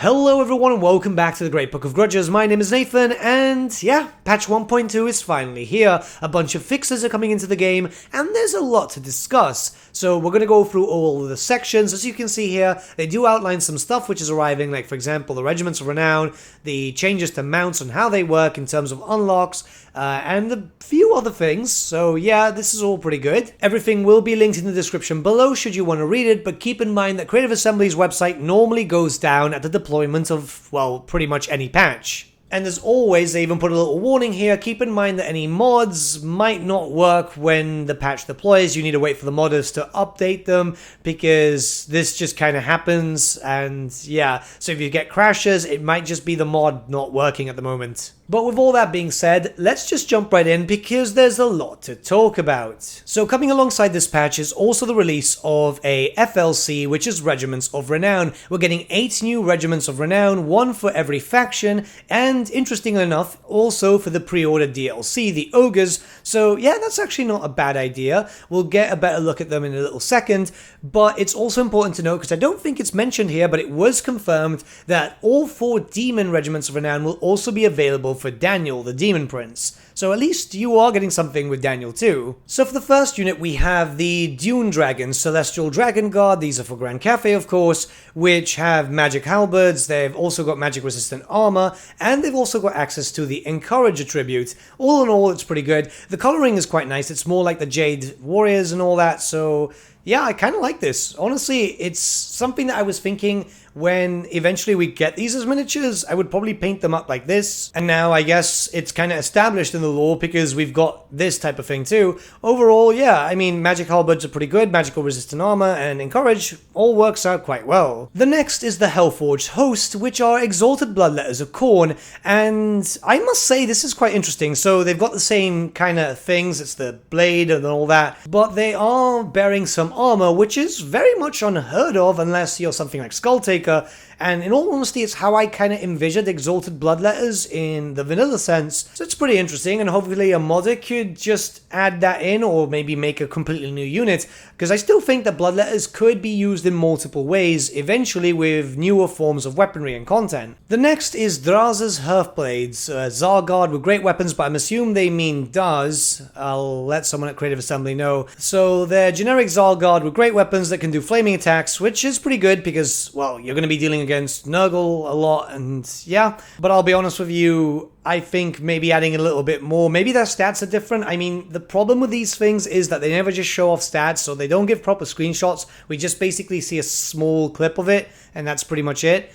Hello everyone and welcome back to the Great Book of Grudges. My name is Nathan and yeah, patch 1.2 is finally here. A bunch of fixes are coming into the game and there's a lot to discuss. So we're going to go through all of the sections. As you can see here, they do outline some stuff which is arriving, like for example the Regiments of Renown, the changes to mounts and how they work in terms of unlocks, and a few other things. So yeah, this is all pretty good. Everything will be linked in the description below should you want to read it, but keep in mind that Creative Assembly's website normally goes down at the deployment of, well, pretty much any patch. And as always, they even put a little warning here. Keep in mind that any mods might not work when the patch deploys. You need to wait for the modders to update them because this just kind of happens. And yeah, so if you get crashes, it might just be the mod not working at the moment. But with all that being said, let's just jump right in because there's a lot to talk about. So coming alongside this patch is also the release of a FLC, which is Regiments of Renown. We're getting 8 new Regiments of Renown, 1 for every faction, and interestingly enough, also for the pre-ordered DLC, the Ogres. So yeah, that's actually not a bad idea. We'll get a better look at them in a little second, but it's also important to note, because I don't think it's mentioned here, but it was confirmed that all 4 Demon Regiments of Renown will also be available for Daniel, the Demon Prince. So at least you are getting something with Daniel too. So for the first unit we have the Dune Dragons, Celestial Dragon Guard. These are for Grand Cafe of course, which have magic halberds. They've also got magic resistant armor, and they've also got access to the Encourage attribute. All in all, it's pretty good. The coloring is quite nice. It's more like the Jade Warriors and all that, so yeah, I kind of like this. Honestly, it's something that I was thinking when eventually we get these as miniatures, I would probably paint them up like this. And now I guess it's kind of established in the lore because we've got this type of thing too. Overall, yeah, I mean, magic halberds are pretty good, magical resistant armor, and Encourage all works out quite well. The next is the Hellforged Host, which are Exalted Bloodletters of Khorne, and I must say this is quite interesting. So they've got the same kind of things, it's the blade and all that, but they are bearing some armor, which is very much unheard of unless you're something like Skulltaker. And in all honesty, it's how I kind of envisioned Exalted Bloodletters in the vanilla sense. So it's pretty interesting, and hopefully a modder could just add that in or maybe make a completely new unit, because I still think that Bloodletters could be used in multiple ways, eventually with newer forms of weaponry and content. The next is Draz's Hearthblades, Zargard with great weapons, but I'm assuming they mean Daz. I'll let someone at Creative Assembly know. So they're generic Zargard with great weapons that can do flaming attacks, which is pretty good because, well, you're going to be dealing against NURGLE a lot, and yeah. But I'll be honest with you, I think maybe adding a little bit more, maybe their stats are different. I mean, the problem with these things is that they never just show off stats, so they don't give proper screenshots. We just basically see a small clip of it, and that's pretty much it.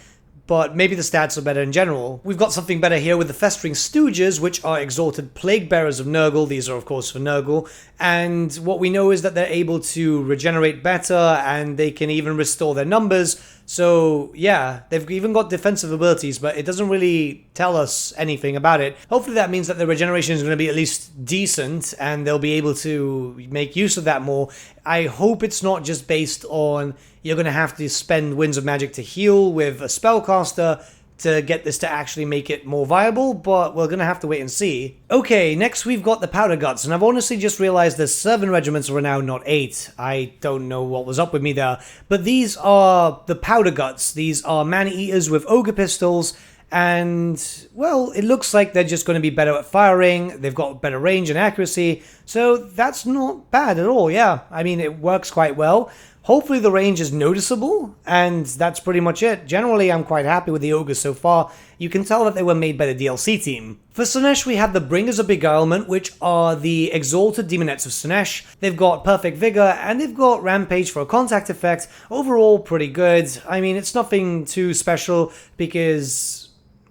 But maybe the stats are better in general. We've got something better here with the Festering Stooges, which are Exalted Plague Bearers of NURGLE. These are, of course, for NURGLE. And what we know is that they're able to regenerate better, and they can even restore their numbers. So, yeah, they've even got defensive abilities, but it doesn't really tell us anything about it. Hopefully that means that the regeneration is going to be at least decent, and they'll be able to make use of that more. I hope it's not just based on you're going to have to spend Winds of Magic to heal with a spellcaster to get this to actually make it more viable, but we're going to have to wait and see. Okay, next we've got the Powder Guts, and I've honestly just realized there's 7 regiments of Renown, not 8. I don't know what was up with me there, but these are the Powder Guts. These are Man-Eaters with Ogre Pistols, and, well, it looks like they're just going to be better at firing. They've got better range and accuracy, so that's not bad at all, yeah. I mean, it works quite well. Hopefully the range is noticeable, and that's pretty much it. Generally, I'm quite happy with the Ogres so far. You can tell that they were made by the DLC team. For Slaanesh, we have the Bringers of Beguilement, which are the Exalted Demonettes of Slaanesh. They've got Perfect Vigor, and they've got Rampage for a contact effect. Overall, pretty good. I mean, it's nothing too special, because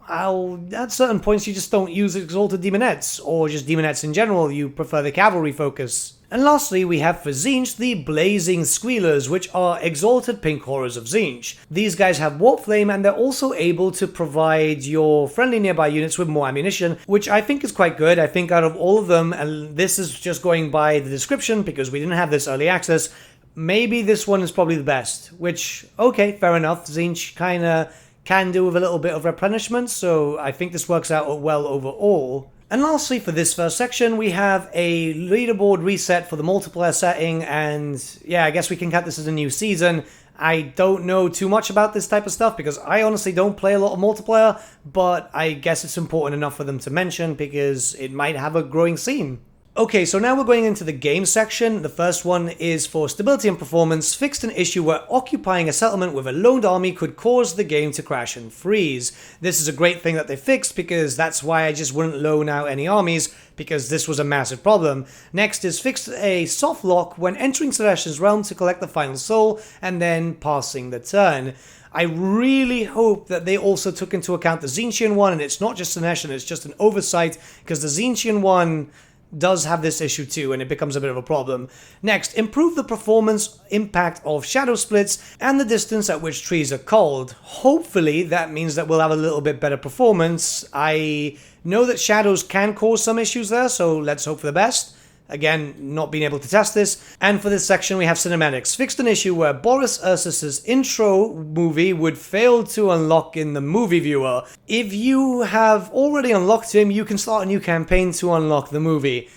at certain points you just don't use Exalted Demonettes, or just Demonettes in general. You prefer the cavalry focus. And lastly, we have for Tzeentch the Blazing Squealers, which are Exalted Pink Horrors of Tzeentch. These guys have Warp Flame, and they're also able to provide your friendly nearby units with more ammunition, which I think is quite good. I think out of all of them, and this is just going by the description because we didn't have this early access, maybe this one is probably the best, which, okay, fair enough. Tzeentch kinda can do with a little bit of replenishment, so I think this works out well overall. And lastly, for this first section, we have a leaderboard reset for the multiplayer setting, and yeah, I guess we can count this as a new season. I don't know too much about this type of stuff because I honestly don't play a lot of multiplayer, but I guess it's important enough for them to mention because it might have a growing scene. Okay, so now we're going into the game section. The first one is for stability and performance, fixed an issue where occupying a settlement with a loaned army could cause the game to crash and freeze. This is a great thing that they fixed because that's why I just wouldn't loan out any armies, because this was a massive problem. Next is fixed a soft lock when entering Celestia's realm to collect the final soul and then passing the turn. I really hope that they also took into account the Tzeentchian one and it's not just Celestian, it's just an oversight, because the Tzeentchian one does have this issue too, and it becomes a bit of a problem. Next, improve the performance impact of shadow splits and the distance at which trees are culled. Hopefully that means that we'll have a little bit better performance. I know that shadows can cause some issues there, so let's hope for the best. Again, not being able to test this. And for this section we have cinematics. Fixed an issue where Boris Ursus's intro movie would fail to unlock in the movie viewer. If you have already unlocked him, you can start a new campaign to unlock the movie.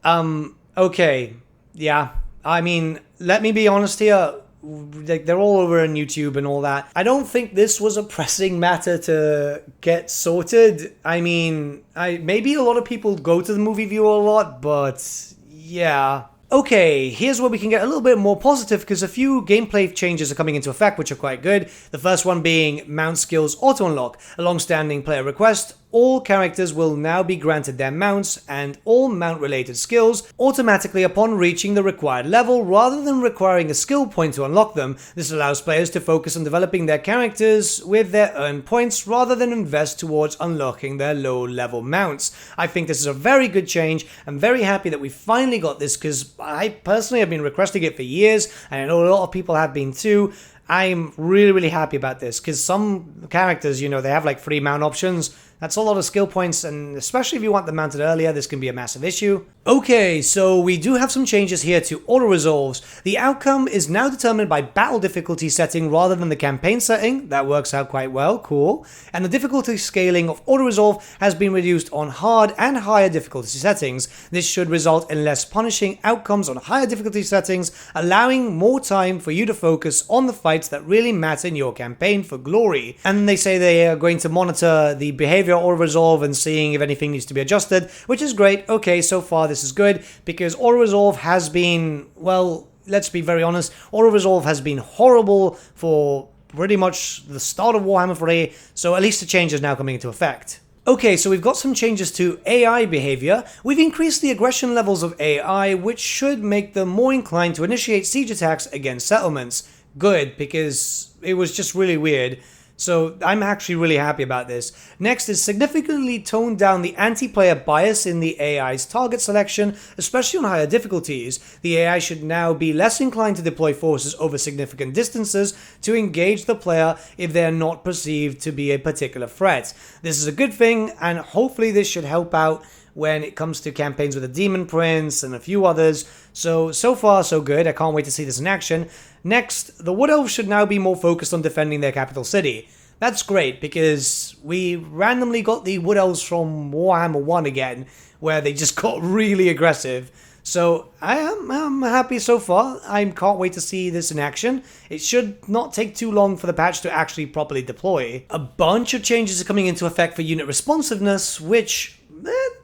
Okay. Yeah. I mean, let me be honest here. They're all over on YouTube and all that. I don't think this was a pressing matter to get sorted. I mean, maybe a lot of people go to the movie viewer a lot, but yeah. Okay, here's where we can get a little bit more positive because a few gameplay changes are coming into effect which are quite good. The first one being mount skills auto-unlock. A long-standing player request, all characters will now be granted their mounts and all mount-related skills automatically upon reaching the required level rather than requiring a skill point to unlock them. This allows players to focus on developing their characters with their earned points rather than invest towards unlocking their low-level mounts. I think this is a very good change. I'm very happy that we finally got this because I personally have been requesting it for years and I know a lot of people have been too. I'm really happy about this because some characters, you know, they have like 3 mount options. That's a lot of skill points, and especially if you want them mounted earlier, this can be a massive issue. Okay, so we do have some changes here to auto-resolves. The outcome is now determined by battle difficulty setting rather than the campaign setting. That works out quite well, cool. And the difficulty scaling of auto-resolve has been reduced on hard and higher difficulty settings. This should result in less punishing outcomes on higher difficulty settings, allowing more time for you to focus on the fights that really matter in your campaign for glory. And they say they are going to monitor the behavior auto-resolve and seeing if anything needs to be adjusted, which is great. Okay, so far this is good because auto-resolve has been, well, let's be very honest, auto-resolve has been horrible for pretty much the start of Warhammer 3, so at least the change is now coming into effect. Okay, so we've got some changes to AI behavior. We've increased the aggression levels of AI, which should make them more inclined to initiate siege attacks against settlements. Good, because it was just really weird. So I'm actually really happy about this. Next is significantly toned down the anti-player bias in the AI's target selection, especially on higher difficulties. The AI should now be less inclined to deploy forces over significant distances to engage the player if they are not perceived to be a particular threat. This is a good thing, and hopefully this should help out when it comes to campaigns with the Demon Prince and a few others. So far so good. I can't wait to see this in action. Next, the Wood Elves should now be more focused on defending their capital city. That's great because we randomly got the Wood Elves from Warhammer 1 again, where they just got really aggressive. So I'm happy so far. I can't wait to see this in action. It should not take too long for the patch to actually properly deploy. A bunch of changes are coming into effect for unit responsiveness, which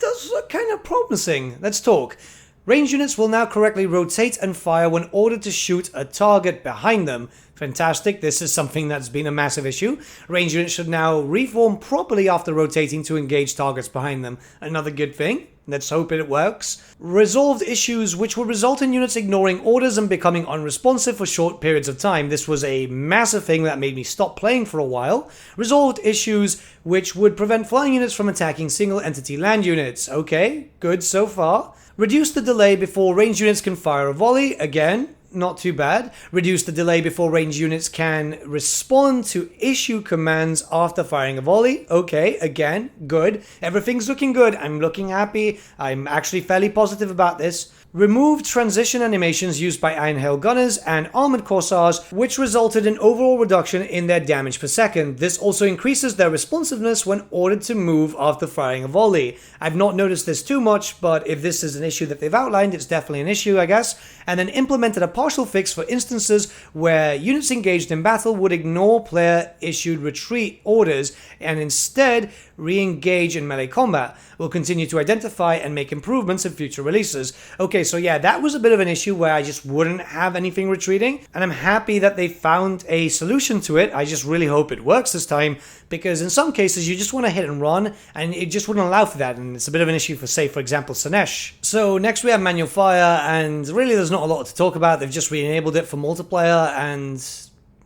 does look kind of promising. Let's talk. Range units will now correctly rotate and fire when ordered to shoot a target behind them. Fantastic, this is something that's been a massive issue. Range units should now reform properly after rotating to engage targets behind them. Another good thing. Let's hope it works. Resolved issues which would result in units ignoring orders and becoming unresponsive for short periods of time. This was a massive thing that made me stop playing for a while. Resolved issues which would prevent flying units from attacking single entity land units. Okay, good so far. Reduce the delay before range units can fire a volley. Again, not too bad. Reduce the delay before range units can respond to issue commands after firing a volley. Okay, again, good. Everything's looking good. I'm looking happy. I'm actually fairly positive about this. removed transition animations used by Iron Hail Gunners and Armored Corsairs, which resulted in overall reduction in their damage per second. This also increases their responsiveness when ordered to move after firing a volley. I've not noticed this too much, but if this is an issue that they've outlined, it's definitely an issue, I guess. And then implemented a partial fix for instances where units engaged in battle would ignore player-issued retreat orders and instead re-engage in melee combat. We'll continue to identify and make improvements in future releases. Okay, so yeah, that was a bit of an issue where I just wouldn't have anything retreating, and I'm happy that they found a solution to it. I just really hope it works this time, because in some cases you just want to hit and run, and it just wouldn't allow for that, and it's a bit of an issue for, say, for example, Sinesh. So next we have manual fire, and really there's not a lot to talk about. They've just re-enabled it for multiplayer, and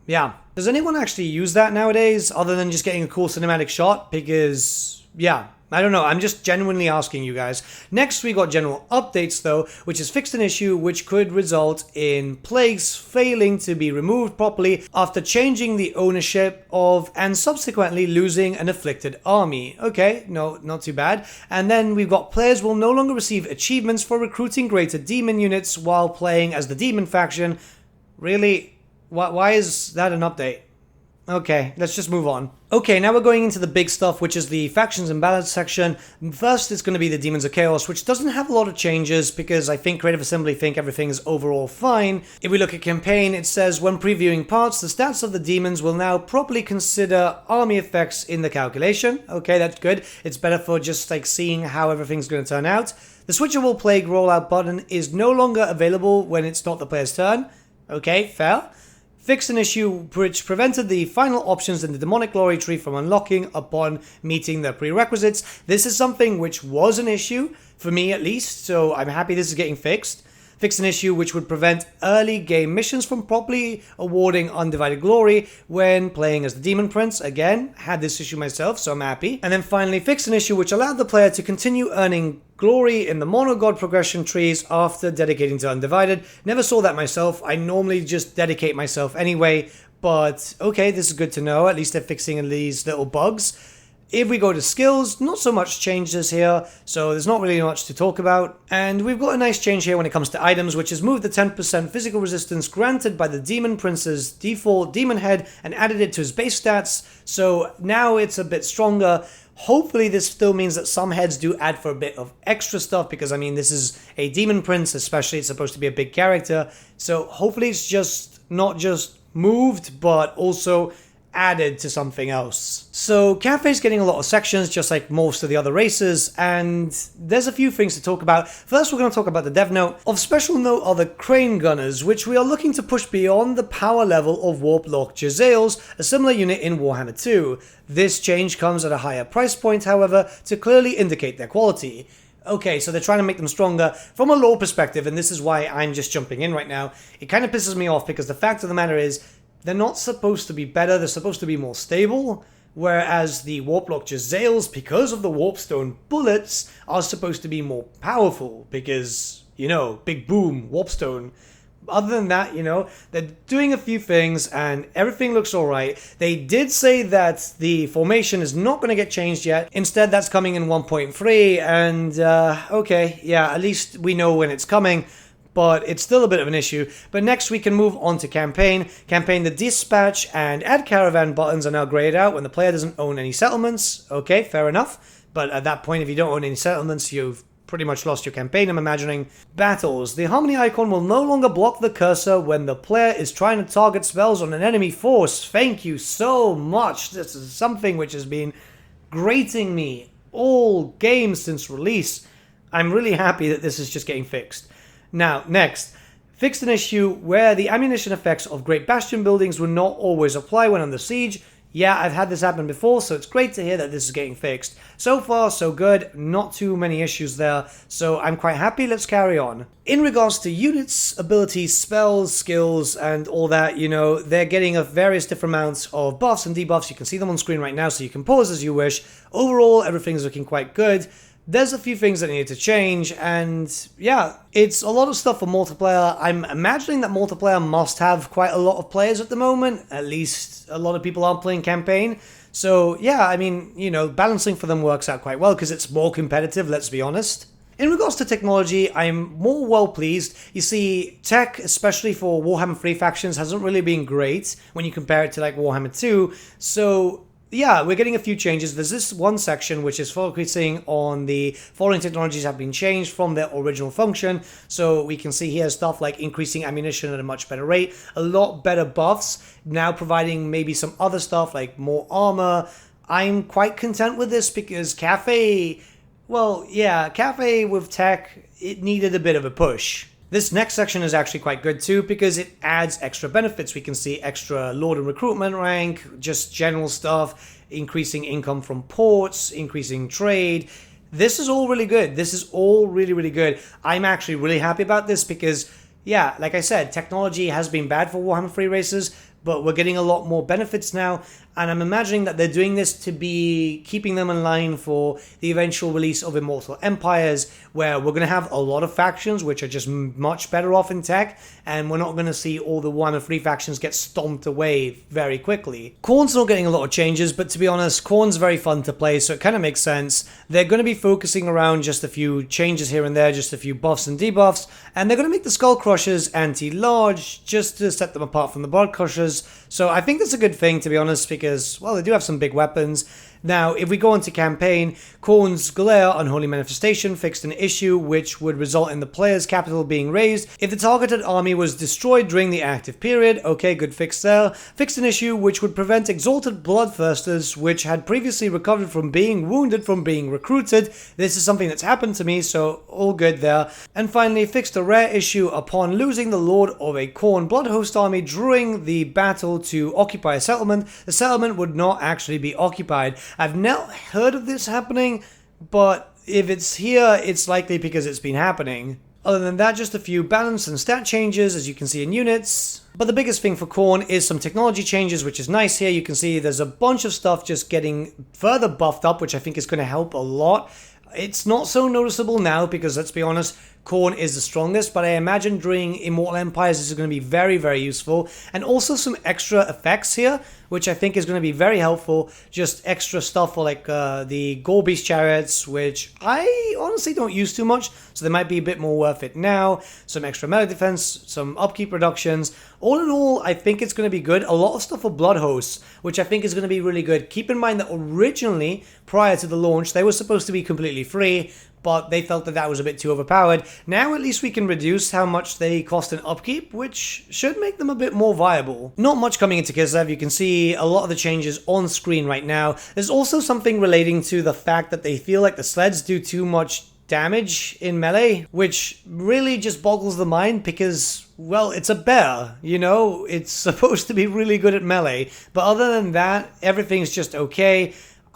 yeah. Does anyone actually use that nowadays, other than just getting a cool cinematic shot? Because, yeah, I don't know, I'm just genuinely asking you guys. Next we got general updates though, which has fixed an issue which could result in plagues failing to be removed properly after changing the ownership of and subsequently losing an afflicted army. Okay, no, not too bad. And then we've got players will no longer receive achievements for recruiting greater demon units while playing as the demon faction. Really? Why is that an update? Okay, let's just move on. Okay, now we're going into the big stuff, which is the factions and ballads section. First, it's going to be the Demons of Chaos, which doesn't have a lot of changes because I think Creative Assembly think everything is overall fine. If we look at campaign, it says when previewing parts, the stats of the demons will now properly consider army effects in the calculation. Okay, that's good. It's better for just like seeing how everything's going to turn out. The switchable plague rollout button is no longer available when it's not the player's turn. Okay, fair. Fixed an issue which prevented the final options in the demonic glory tree from unlocking upon meeting the prerequisites. This is something which was an issue, for me at least, so I'm happy this is getting fixed. Fixed an issue which would prevent early game missions from properly awarding undivided glory when playing as the Demon Prince. Again, had this issue myself, so I'm happy. And then finally, fixed an issue which allowed the player to continue earning glory in the monogod progression trees after dedicating to undivided. Never saw that myself. I normally just dedicate myself anyway, but okay, this is good to know. At least they're fixing these little bugs. If we go to skills, not so much changes here, so there's not really much to talk about. And we've got a nice change here when it comes to items, which has moved the 10% physical resistance granted by the Demon Prince's default demon head and added it to his base stats, so now it's a bit stronger. Hopefully this still means that some heads do add for a bit of extra stuff, because I mean this is a Demon Prince, especially it's supposed to be a big character, so hopefully it's just not just moved, but also added to something else. So Cafe's getting a lot of sections, just like most of the other races, and there's a few things to talk about. First, we're going to talk about the dev note. Of special note are the Crane Gunners, which we are looking to push beyond the power level of Warp Lock Jezzails, a similar unit in Warhammer 2. This change comes at a higher price point, however, to clearly indicate their quality. Okay, so they're trying to make them stronger from a lore perspective, and this is why I'm just jumping in right now. It kind of pisses me off because the fact of the matter is, they're not supposed to be better, they're supposed to be more stable, whereas the Warplock Jezzails, because of the Warpstone bullets, are supposed to be more powerful, because, you know, big boom, Warpstone. Other than that, you know, they're doing a few things, and everything looks alright. They did say that the formation is not going to get changed yet, instead that's coming in 1.3, and, okay, yeah, at least we know when it's coming. But it's still a bit of an issue. But next we can move on to campaign. Campaign, the dispatch and add caravan buttons are now grayed out when the player doesn't own any settlements. Okay, fair enough. But at that point, if you don't own any settlements, you've pretty much lost your campaign, I'm imagining. Battles. The Harmony icon will no longer block the cursor when the player is trying to target spells on an enemy force. Thank you so much. This is something which has been grating me all game since release. I'm really happy that this is just getting fixed. Now, next, fixed an issue where the ammunition effects of Great Bastion buildings would not always apply when under siege. Yeah, I've had this happen before, so it's great to hear that this is getting fixed. So far, so good, not too many issues there, so I'm quite happy, let's carry on. In regards to units, abilities, spells, skills, and all that, you know, they're getting a various different amounts of buffs and debuffs. You can see them on screen right now, so you can pause as you wish. Overall, everything's looking quite good. There's a few things that need to change, and yeah, it's a lot of stuff for multiplayer. I'm imagining that multiplayer must have quite a lot of players at the moment. At least a lot of people aren't playing campaign. So yeah, I mean, you know, balancing for them works out quite well because it's more competitive, let's be honest. In regards to technology, I'm more well pleased. You see, tech, especially for Warhammer 3 factions, hasn't really been great when you compare it to like Warhammer 2. So yeah, we're getting a few changes. There's this one section which is focusing on the following technologies have been changed from their original function. So we can see here stuff like increasing ammunition at a much better rate, a lot better buffs, now providing maybe some other stuff like more armor. I'm quite content with this because Cafe, well, yeah, Cafe with tech, it needed a bit of a push. This next section is actually quite good too because it adds extra benefits. We can see extra Lord and recruitment rank, just general stuff, increasing income from ports, increasing trade. This is all really good. This is all really, really good. I'm actually really happy about this because, yeah, like I said, technology has been bad for Warhammer 3 races, but we're getting a lot more benefits now, and I'm imagining that they're doing this to be keeping them in line for the eventual release of Immortal Empires, where we're going to have a lot of factions which are just much better off in tech, and we're not going to see all the Warhammer 3 factions get stomped away very quickly. Khorne's not getting a lot of changes, but to be honest, Khorne's very fun to play, so it kind of makes sense. They're going to be focusing around just a few changes here and there, just a few buffs and debuffs, and they're going to make the Skull Crushers anti-large, just to set them apart from the Blood Crushers. So I think that's a good thing, to be honest, because, well, they do have some big weapons. Now, if we go into campaign, Khorne's Glare, Unholy Manifestation, fixed an issue which would result in the player's capital being raised if the targeted army was destroyed during the active period. Okay, good fix there. Fixed an issue which would prevent Exalted Bloodthirsters, which had previously recovered from being wounded from being recruited. This is something that's happened to me, so all good there. And finally, fixed a rare issue upon losing the Lord of a Khorne Bloodhost army during the battle to occupy a settlement. The settlement would not actually be occupied. I've not heard of this happening, but if it's here, it's likely because it's been happening. Other than that, just a few balance and stat changes, as you can see in units. But the biggest thing for Khorne is some technology changes, which is nice here. You can see there's a bunch of stuff just getting further buffed up, which I think is going to help a lot. It's not so noticeable now because, let's be honest, Khorne is the strongest, but I imagine during Immortal Empires this is going to be very, very useful. And also some extra effects here, which I think is going to be very helpful. Just extra stuff for like the Gore Beast Chariots, which I honestly don't use too much, so they might be a bit more worth it now. Some extra melee defense, some upkeep reductions. All in all, I think it's going to be good. A lot of stuff for Blood Hosts, which I think is going to be really good. Keep in mind that originally, prior to the launch, they were supposed to be completely free, but they felt that that was a bit too overpowered. Now at least we can reduce how much they cost in upkeep, which should make them a bit more viable. Not much coming into Kislev. You can see a lot of the changes on screen right now. There's also something relating to the fact that they feel like the sleds do too much damage in melee, which really just boggles the mind because, well, it's a bear, you know? It's supposed to be really good at melee, but other than that, everything's just okay.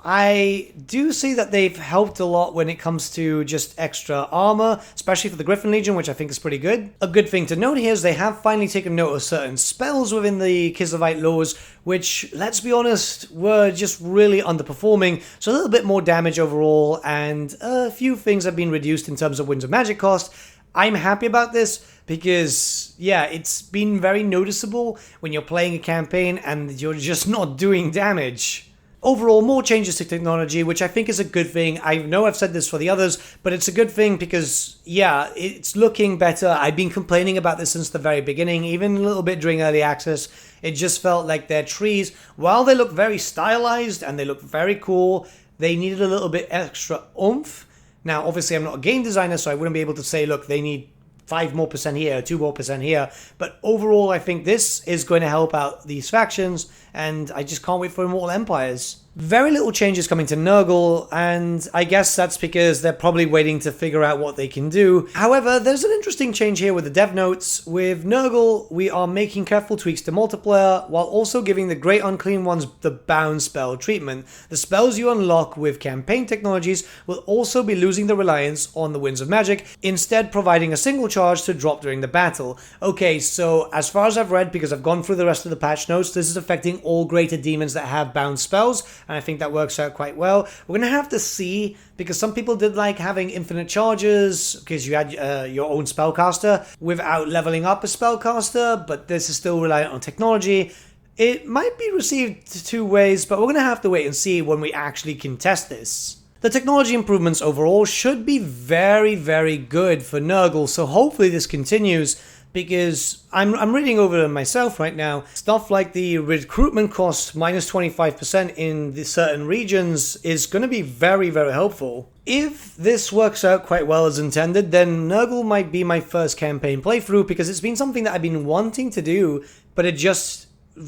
I do see that they've helped a lot when it comes to just extra armor, especially for the Griffin Legion, which I think is pretty good. A good thing to note here is they have finally taken note of certain spells within the Kislevite laws, which, let's be honest, were just really underperforming. So a little bit more damage overall, and a few things have been reduced in terms of Winds of Magic cost. I'm happy about this because, yeah, it's been very noticeable when you're playing a campaign and you're just not doing damage. Overall, more changes to technology, which I think is a good thing. I know I've said this for the others, but it's a good thing because, yeah, it's looking better. I've been complaining about this since the very beginning, even a little bit during early access. It just felt like their trees, while they look very stylized and they look very cool, they needed a little bit extra oomph. Now, obviously, I'm not a game designer, so I wouldn't be able to say, look, they need 5% more here, 2% more here. But overall, I think this is going to help out these factions, and I just can't wait for Immortal Empires. Very little changes coming to NURGLE, and I guess that's because they're probably waiting to figure out what they can do. However, there's an interesting change here with the dev notes. With NURGLE, we are making careful tweaks to multiplayer, while also giving the Great Unclean Ones the bound spell treatment. The spells you unlock with campaign technologies will also be losing the reliance on the Winds of Magic, instead providing a single charge to drop during the battle. Okay, so as far as I've read, because I've gone through the rest of the patch notes, this is affecting all greater demons that have bound spells, and I think that works out quite well. We're going to have to see, because some people did like having infinite charges, because you had your own spellcaster, without leveling up a spellcaster, but this is still reliant on technology. It might be received two ways, but we're going to have to wait and see when we actually can test this. The The technology improvements overall should be very, very good for NURGLE, so hopefully this continues, because I'm reading over them myself right now. Stuff like the recruitment cost minus 25% in the certain regions is going to be very, very helpful. If this works out quite well as intended, then NURGLE might be my first campaign playthrough, because it's been something that I've been wanting to do, but it just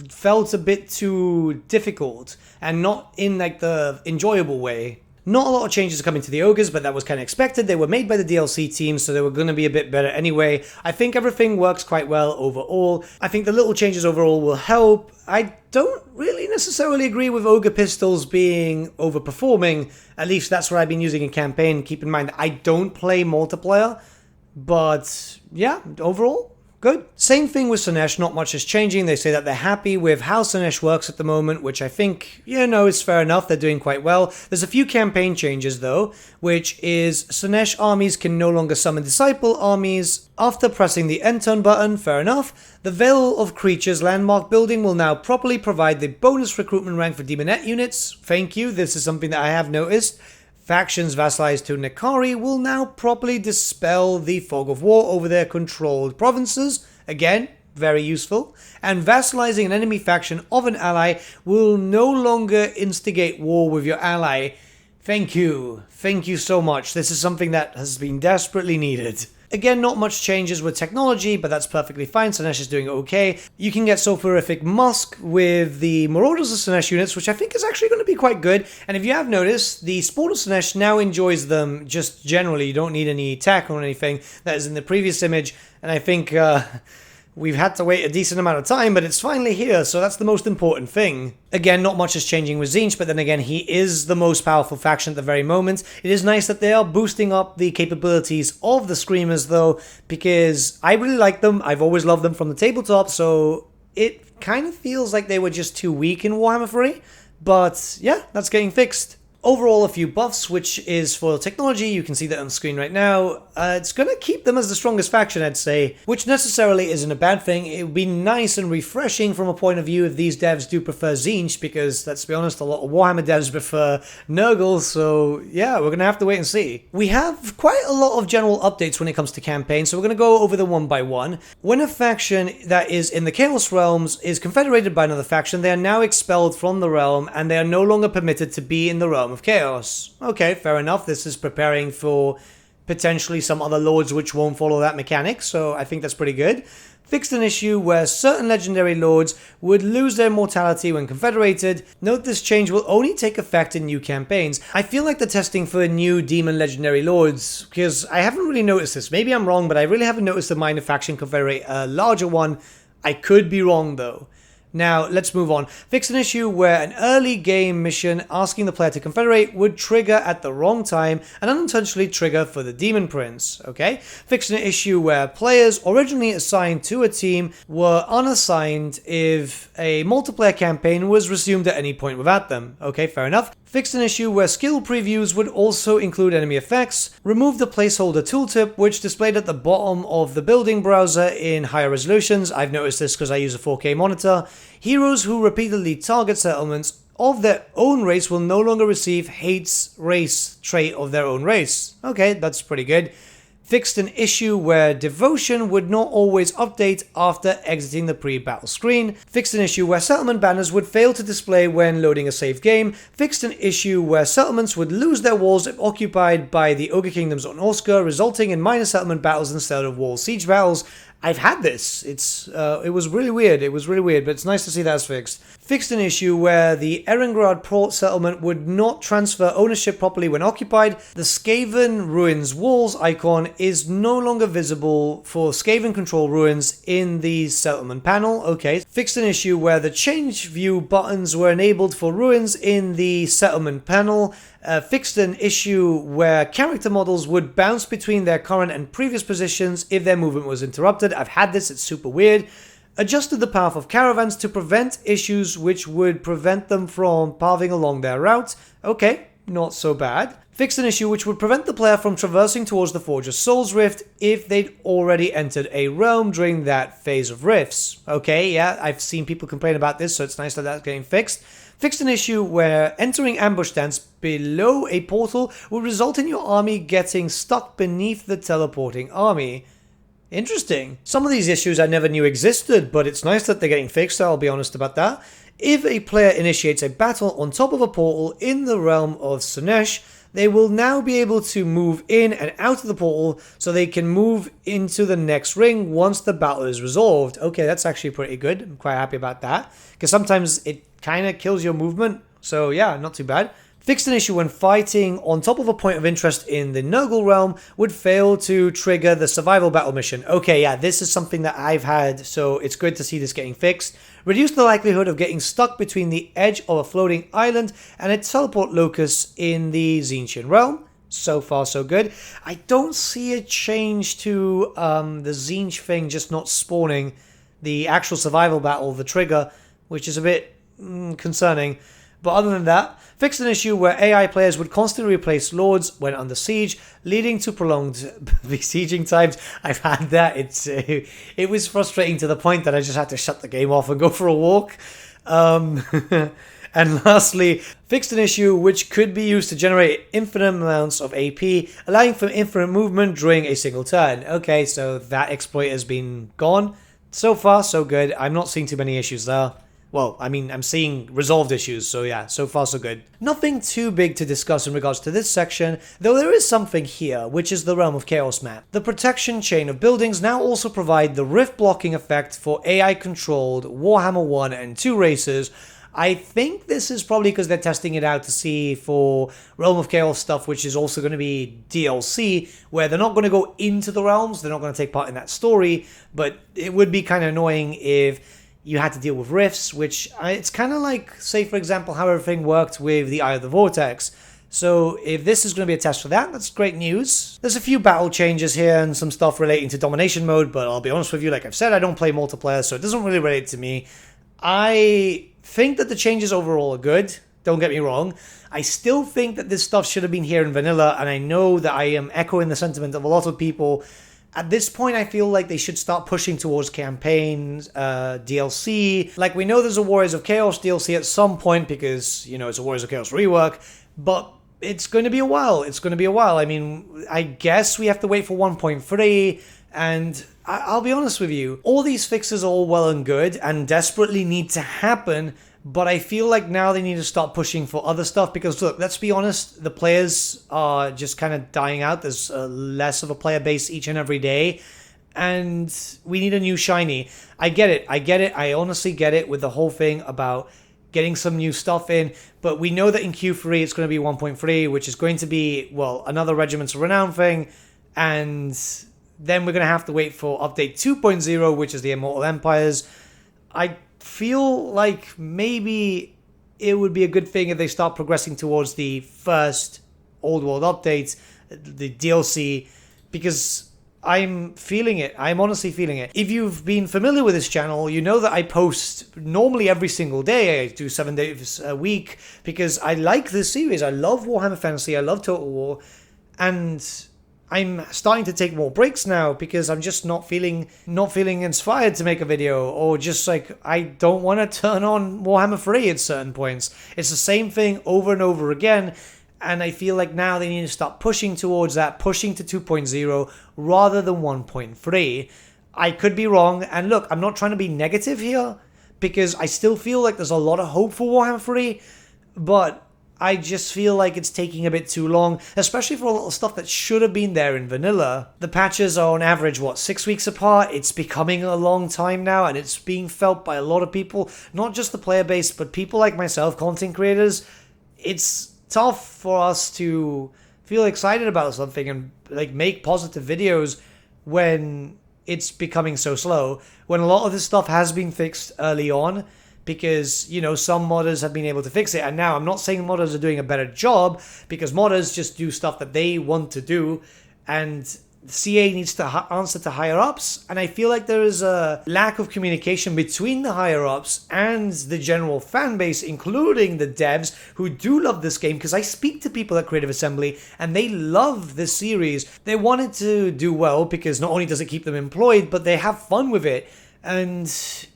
felt a bit too difficult, and not in like the enjoyable way. Not a lot of changes are coming to the ogres, but that was kind of expected. They were made by the DLC team, so they were going to be a bit better anyway. I think everything works quite well overall. I think the little changes overall will help. I don't really necessarily agree with ogre pistols being overperforming. At least that's what I've been using in campaign. Keep in mind, I don't play multiplayer, but yeah, overall, good. Same thing with Slaanesh, not much is changing. They say that they're happy with how Slaanesh works at the moment, which I think, is fair enough. They're doing quite well. There's a few campaign changes though, which is Slaanesh armies can no longer summon Disciple armies after pressing the end turn button, fair enough. The Veil of Creatures landmark building will now properly provide the bonus recruitment rank for Demonette units. Thank you, this is something that I have noticed. Factions vassalized to Nekari will now properly dispel the fog of war over their controlled provinces. Again, very useful. And vassalizing an enemy faction of an ally will no longer instigate war with your ally. Thank you. Thank you so much. This is something that has been desperately needed. Again, not much changes with technology, but that's perfectly fine. Slaanesh is doing okay. You can get Sulfurific Musk with the Marauders of Slaanesh units, which I think is actually going to be quite good. And if you have noticed, the Spawn of Slaanesh now enjoys them just generally. You don't need any attack or anything that is in the previous image. And I think we've had to wait a decent amount of time, but it's finally here, so that's the most important thing. Again, not much is changing with Tzeentch, but then again, he is the most powerful faction at the very moment. It is nice that they are boosting up the capabilities of the Screamers, though, because I really like them. I've always loved them from the tabletop, so it kind of feels like they were just too weak in Warhammer 3, but yeah, that's getting fixed. Overall, a few buffs, which is for technology. You can see that on screen right now. It's going to keep them as the strongest faction, I'd say, which necessarily isn't a bad thing. It would be nice and refreshing from a point of view if these devs do prefer Tzeentch, because, let's be honest, a lot of Warhammer devs prefer NURGLE, so yeah, we're going to have to wait and see. We have quite a lot of general updates when it comes to campaigns, so we're going to go over them one by one. When a faction that is in the Chaos Realms is confederated by another faction, they are now expelled from the realm, and they are no longer permitted to be in the realm of Chaos. Okay, fair enough. This is preparing for potentially some other lords which won't follow that mechanic, so I think that's pretty good. Fixed an issue where certain legendary lords would lose their mortality when confederated. Note this change will only take effect in new campaigns. I feel like they're testing for new demon legendary lords, because I haven't really noticed this. Maybe I'm wrong, but I really haven't noticed the minor faction confederate a larger one. I could be wrong though. Now, let's move on. Fix an issue where an early game mission asking the player to confederate would trigger at the wrong time and unintentionally trigger for the Demon Prince, okay? Fix an issue where players originally assigned to a team were unassigned if a multiplayer campaign was resumed at any point without them, okay, fair enough. Fixed an issue where skill previews would also include enemy effects. Remove the placeholder tooltip, which displayed at the bottom of the building browser in higher resolutions. I've noticed this because I use a 4K monitor. Heroes who repeatedly target settlements of their own race will no longer receive hate's race trait of their own race. Okay, that's pretty good. Fixed an issue where devotion would not always update after exiting the pre-battle screen. Fixed an issue where settlement banners would fail to display when loading a save game. Fixed an issue where settlements would lose their walls if occupied by the Ogre Kingdoms on Orska, resulting in minor settlement battles instead of wall siege battles. I've had this. It was really weird. But it's nice to see that's fixed. Fixed an issue where the Erengrad port settlement would not transfer ownership properly when occupied. The Skaven Ruins walls icon is no longer visible for Skaven control ruins in the settlement panel. Okay. Fixed an issue where the change view buttons were enabled for ruins in the settlement panel. Fixed an issue where character models would bounce between their current and previous positions if their movement was interrupted. I've had this, it's super weird. Adjusted the path of caravans to prevent issues which would prevent them from pathing along their route. Okay, not so bad. fixed an issue which would prevent the player from traversing towards the Forger's Soul's Rift if they'd already entered a realm during that phase of rifts. Okay, yeah, I've seen people complain about this, so it's nice that that's getting fixed. Fixed an issue where entering ambush stance below a portal would result in your army getting stuck beneath the teleporting army. Interesting. Some of these issues I never knew existed, but it's nice that they're getting fixed, I'll be honest about that. If a player initiates a battle on top of a portal in the realm of Slaanesh, they will now be able to move in and out of the portal so they can move into the next ring once the battle is resolved. Okay, that's actually pretty good. I'm quite happy about that, because sometimes it kind of kills your movement. So yeah, not too bad. Fixed an issue when fighting on top of a point of interest in the NURGLE realm would fail to trigger the survival battle mission. Okay, yeah, this is something that I've had, so it's good to see this getting fixed. Reduce the likelihood of getting stuck between the edge of a floating island and a teleport locus in the Tzeentchian realm. So far, so good. I don't see a change to the Tzeentch thing just not spawning the actual survival battle, the trigger, which is a bit concerning. But other than that, fixed an issue where AI players would constantly replace lords when under siege, leading to prolonged besieging times. I've had that. It was frustrating to the point that I just had to shut the game off and go for a walk. And lastly, fixed an issue which could be used to generate infinite amounts of AP, allowing for infinite movement during a single turn. Okay, so that exploit has been gone. So far, so good. I'm not seeing too many issues there. Well, I mean, I'm seeing resolved issues, so yeah, so far so good. Nothing too big to discuss in regards to this section, though there is something here, which is the Realm of Chaos map. The protection chain of buildings now also provide the rift blocking effect for AI-controlled Warhammer 1 and 2 races. I think this is probably because they're testing it out to see for Realm of Chaos stuff, which is also going to be DLC, where they're not going to go into the realms, they're not going to take part in that story, but it would be kind of annoying if you had to deal with rifts, which it's kind of like, say for example, how everything worked with the Eye of the Vortex. So if this is going to be a test for that, that's great news. There's a few battle changes here and some stuff relating to domination mode, but I'll be honest with you, like I've said, I don't play multiplayer, so it doesn't really relate to me. I think that the changes overall are good, don't get me wrong. I still think that this stuff should have been here in vanilla, and I know that I am echoing the sentiment of a lot of people. At this point, I feel like they should start pushing towards campaigns, DLC. Like, we know there's a Warriors of Chaos DLC at some point because, you know, it's a Warriors of Chaos rework, but it's going to be a while. It's going to be a while. I mean, I guess we have to wait for 1.3, and I'll be honest with you, all these fixes are all well and good and desperately need to happen, but I feel like now they need to start pushing for other stuff because, look, let's be honest, the players are just kind of dying out. There's less of a player base each and every day, and we need a new shiny. I get it. I honestly get it with the whole thing about getting some new stuff in, but we know that in Q3 it's going to be 1.3, which is going to be, well, another Regiments of Renown thing, and then we're going to have to wait for update 2.0, which is the Immortal Empires. I feel like maybe it would be a good thing if they start progressing towards the first Old World update, the DLC, because I'm feeling it. I'm honestly feeling it. If you've been familiar with this channel, you know that I post normally every single day. I do 7 days a week because I like this series. I love Warhammer Fantasy. I love Total War. And I'm starting to take more breaks now because I'm just not feeling inspired to make a video, or just like I don't want to turn on Warhammer 3 at certain points. It's the same thing over and over again, and I feel like now they need to start pushing towards that, pushing to 2.0 rather than 1.3. I could be wrong, and look, I'm not trying to be negative here because I still feel like there's a lot of hope for Warhammer 3, but I just feel like it's taking a bit too long, especially for a lot of stuff that should have been there in vanilla. The patches are on average, 6 weeks apart? It's becoming a long time now, and it's being felt by a lot of people, not just the player base, but people like myself, content creators. It's tough for us to feel excited about something and like make positive videos when it's becoming so slow, when a lot of this stuff has been fixed early on, because, you know, some modders have been able to fix it. And now I'm not saying modders are doing a better job, because modders just do stuff that they want to do, and CA needs to answer to higher ups, and I feel like there is a lack of communication between the higher ups and the general fan base, including the devs who do love this game, because I speak to people at Creative Assembly and they love this series. They want it to do well because not only does it keep them employed, but they have fun with it. And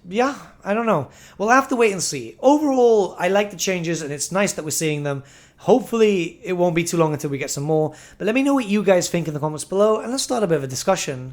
yeah, I don't know. We'll have to wait and see. Overall, I like the changes and it's nice that we're seeing them. Hopefully, it won't be too long until we get some more. But let me know what you guys think in the comments below and let's start a bit of a discussion.